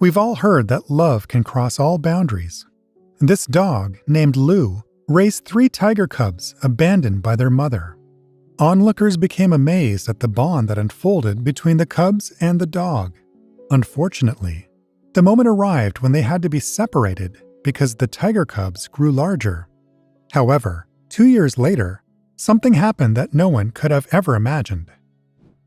We've all heard that love can cross all boundaries. This dog, named Lou, raised 3 tiger cubs abandoned by their mother. Onlookers became amazed at the bond that unfolded between the cubs and the dog. Unfortunately, the moment arrived when they had to be separated because the tiger cubs grew larger. However, 2 years later, something happened that no one could have ever imagined.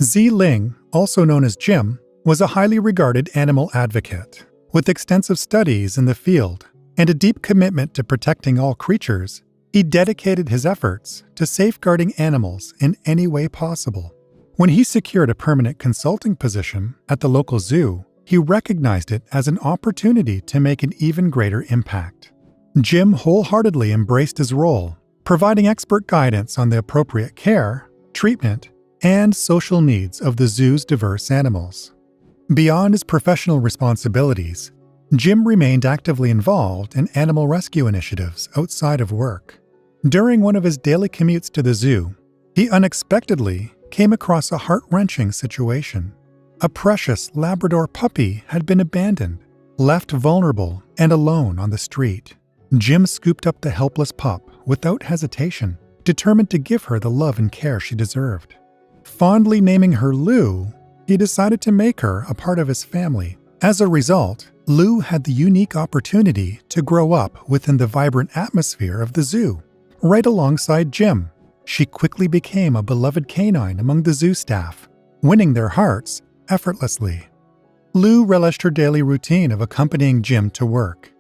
Zi Ling, also known as Jim, was a highly regarded animal advocate, with extensive studies in the field and a deep commitment to protecting all creatures. He dedicated his efforts to safeguarding animals in any way possible. When he secured a permanent consulting position at the local zoo, he recognized it as an opportunity to make an even greater impact. Jim wholeheartedly embraced his role, providing expert guidance on the appropriate care, treatment, and social needs of the zoo's diverse animals. Beyond his professional responsibilities, Jim remained actively involved in animal rescue initiatives outside of work. During one of his daily commutes to the zoo, he unexpectedly came across a heart-wrenching situation. A precious Labrador puppy had been abandoned, left vulnerable and alone on the street. Jim scooped up the helpless pup without hesitation, determined to give her the love and care she deserved. Fondly naming her Lou, he decided to make her a part of his family. As a result, Lou had the unique opportunity to grow up within the vibrant atmosphere of the zoo. Right alongside Jim, she quickly became a beloved canine among the zoo staff, winning their hearts effortlessly. Lou relished her daily routine of accompanying Jim to work.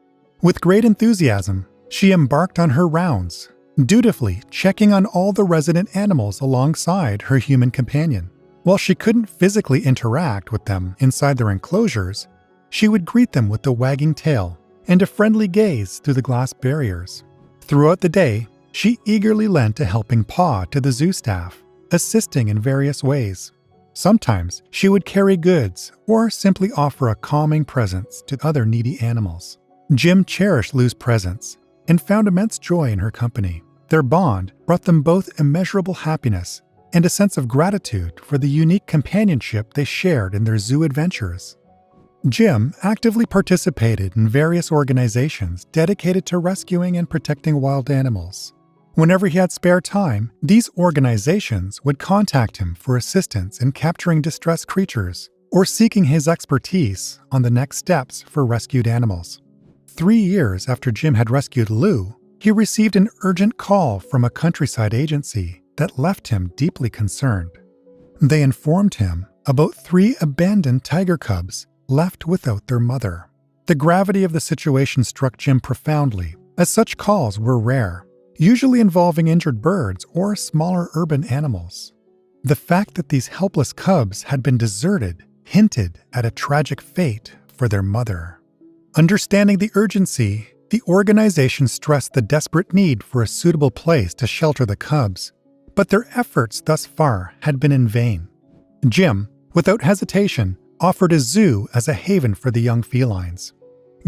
With great enthusiasm, she embarked on her rounds, dutifully checking on all the resident animals alongside her human companion. While she couldn't physically interact with them inside their enclosures, she would greet them with a wagging tail and a friendly gaze through the glass barriers. Throughout the day, she eagerly lent a helping paw to the zoo staff, assisting in various ways. Sometimes she would carry goods or simply offer a calming presence to other needy animals. Jim cherished Lou's presence and found immense joy in her company. Their bond brought them both immeasurable happiness and a sense of gratitude for the unique companionship they shared in their zoo adventures. Jim actively participated in various organizations dedicated to rescuing and protecting wild animals. Whenever he had spare time, these organizations would contact him for assistance in capturing distressed creatures or seeking his expertise on the next steps for rescued animals. 3 years after Jim had rescued Lou, he received an urgent call from a countryside agency that left him deeply concerned. They informed him about 3 abandoned tiger cubs left without their mother. The gravity of the situation struck Jim profoundly, as such calls were rare, usually involving injured birds or smaller urban animals. The fact that these helpless cubs had been deserted hinted at a tragic fate for their mother. Understanding the urgency, the organization stressed the desperate need for a suitable place to shelter the cubs, but their efforts thus far had been in vain. Jim, without hesitation, offered a zoo as a haven for the young felines.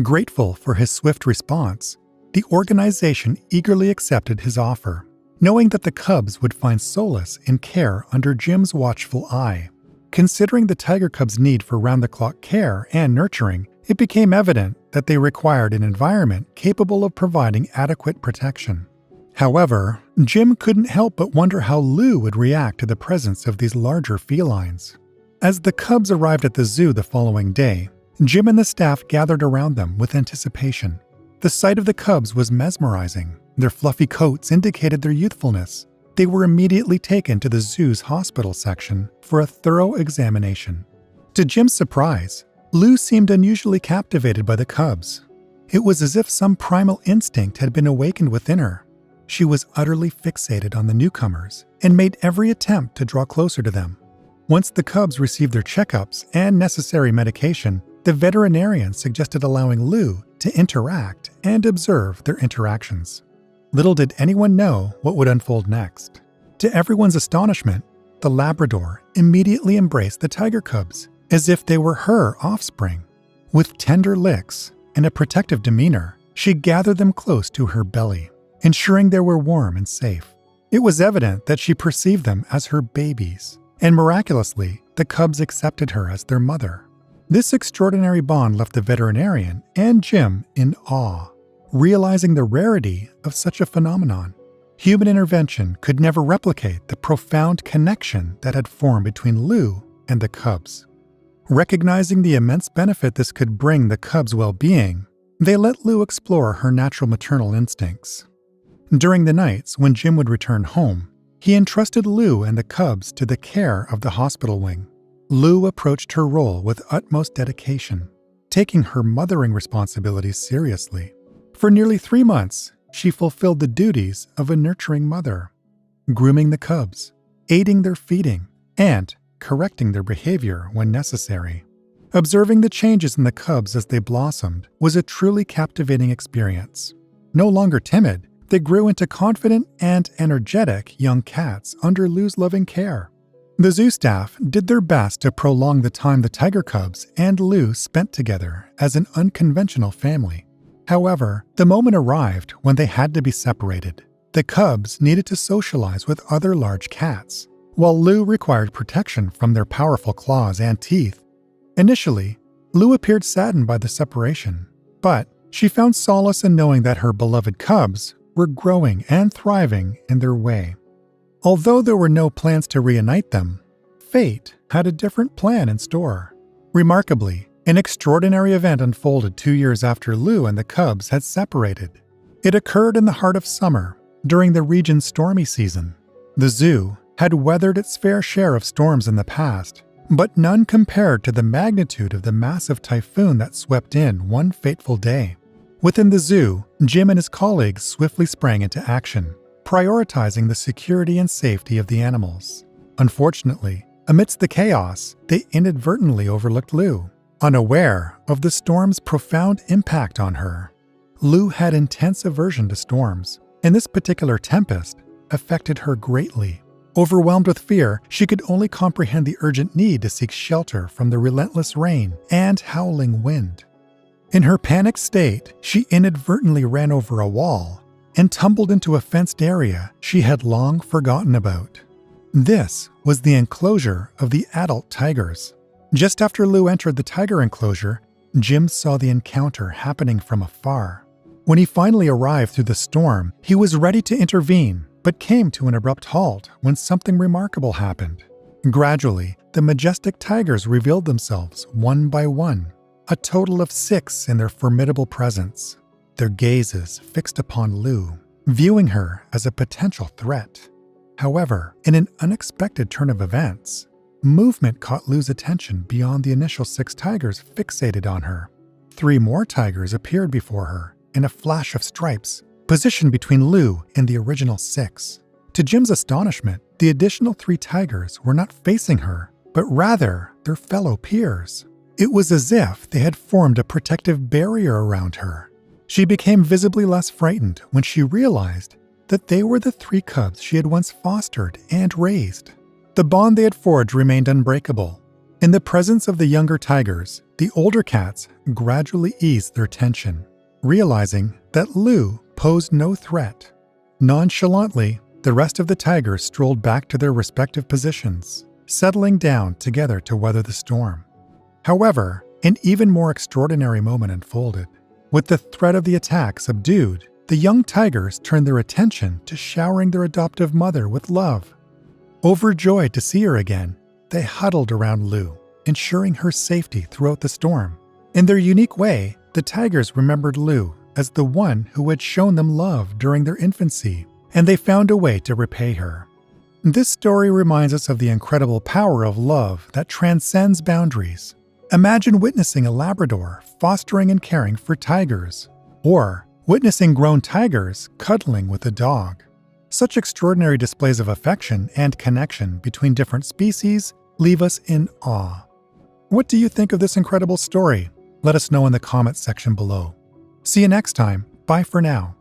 Grateful for his swift response, the organization eagerly accepted his offer, knowing that the cubs would find solace in care under Jim's watchful eye. Considering the tiger cubs' need for round-the-clock care and nurturing, it became evident that they required an environment capable of providing adequate protection. However, Jim couldn't help but wonder how Lou would react to the presence of these larger felines. As the cubs arrived at the zoo the following day, Jim and the staff gathered around them with anticipation. The sight of the cubs was mesmerizing. Their fluffy coats indicated their youthfulness. They were immediately taken to the zoo's hospital section for a thorough examination. To Jim's surprise, Lou seemed unusually captivated by the cubs. It was as if some primal instinct had been awakened within her. She was utterly fixated on the newcomers and made every attempt to draw closer to them. Once the cubs received their checkups and necessary medication, the veterinarian suggested allowing Lou to interact and observe their interactions. Little did anyone know what would unfold next. To everyone's astonishment, the Labrador immediately embraced the tiger cubs as if they were her offspring. With tender licks and a protective demeanor, she gathered them close to her belly, ensuring they were warm and safe. It was evident that she perceived them as her babies, and miraculously, the cubs accepted her as their mother. This extraordinary bond left the veterinarian and Jim in awe, realizing the rarity of such a phenomenon. Human intervention could never replicate the profound connection that had formed between Lou and the cubs. Recognizing the immense benefit this could bring the cubs' well-being, they let Lou explore her natural maternal instincts. During the nights when Jim would return home, he entrusted Lou and the cubs to the care of the hospital wing. Lou approached her role with utmost dedication, taking her mothering responsibilities seriously. For nearly 3 months, she fulfilled the duties of a nurturing mother, grooming the cubs, aiding their feeding, and correcting their behavior when necessary. Observing the changes in the cubs as they blossomed was a truly captivating experience. No longer timid, they grew into confident and energetic young cats under Lou's loving care. The zoo staff did their best to prolong the time the tiger cubs and Lou spent together as an unconventional family. However, the moment arrived when they had to be separated. The cubs needed to socialize with other large cats, while Lou required protection from their powerful claws and teeth. Initially, Lou appeared saddened by the separation, but she found solace in knowing that her beloved cubs were growing and thriving in their way. Although there were no plans to reunite them, fate had a different plan in store. Remarkably, an extraordinary event unfolded 2 years after Lou and the cubs had separated. It occurred in the heart of summer, during the region's stormy season. The zoo had weathered its fair share of storms in the past, but none compared to the magnitude of the massive typhoon that swept in one fateful day. Within the zoo, Jim and his colleagues swiftly sprang into action, prioritizing the security and safety of the animals. Unfortunately, amidst the chaos, they inadvertently overlooked Lou, unaware of the storm's profound impact on her. Lou had intense aversion to storms, and this particular tempest affected her greatly. Overwhelmed with fear, she could only comprehend the urgent need to seek shelter from the relentless rain and howling wind. In her panicked state, she inadvertently ran over a wall and tumbled into a fenced area she had long forgotten about. This was the enclosure of the adult tigers. Just after Lou entered the tiger enclosure, Jim saw the encounter happening from afar. When he finally arrived through the storm, he was ready to intervene, but came to an abrupt halt when something remarkable happened. Gradually, the majestic tigers revealed themselves one by one, a total of 6 in their formidable presence, their gazes fixed upon Lou, viewing her as a potential threat. However, in an unexpected turn of events, movement caught Lou's attention beyond the initial 6 tigers fixated on her. 3 more tigers appeared before her in a flash of stripes, positioned between Lou and the original 6. To Jim's astonishment, the additional 3 tigers were not facing her, but rather their fellow peers. It was as if they had formed a protective barrier around her. She became visibly less frightened when she realized that they were the 3 cubs she had once fostered and raised. The bond they had forged remained unbreakable. In the presence of the younger tigers, the older cats gradually eased their tension, realizing that Lou posed no threat. Nonchalantly, the rest of the tigers strolled back to their respective positions, settling down together to weather the storm. However, an even more extraordinary moment unfolded. With the threat of the attack subdued, the young tigers turned their attention to showering their adoptive mother with love. Overjoyed to see her again, they huddled around Lou, ensuring her safety throughout the storm. In their unique way, the tigers remembered Lou as the one who had shown them love during their infancy, and they found a way to repay her. This story reminds us of the incredible power of love that transcends boundaries. Imagine witnessing a Labrador fostering and caring for tigers, or witnessing grown tigers cuddling with a dog. Such extraordinary displays of affection and connection between different species leave us in awe. What do you think of this incredible story? Let us know in the comments section below. See you next time. Bye for now.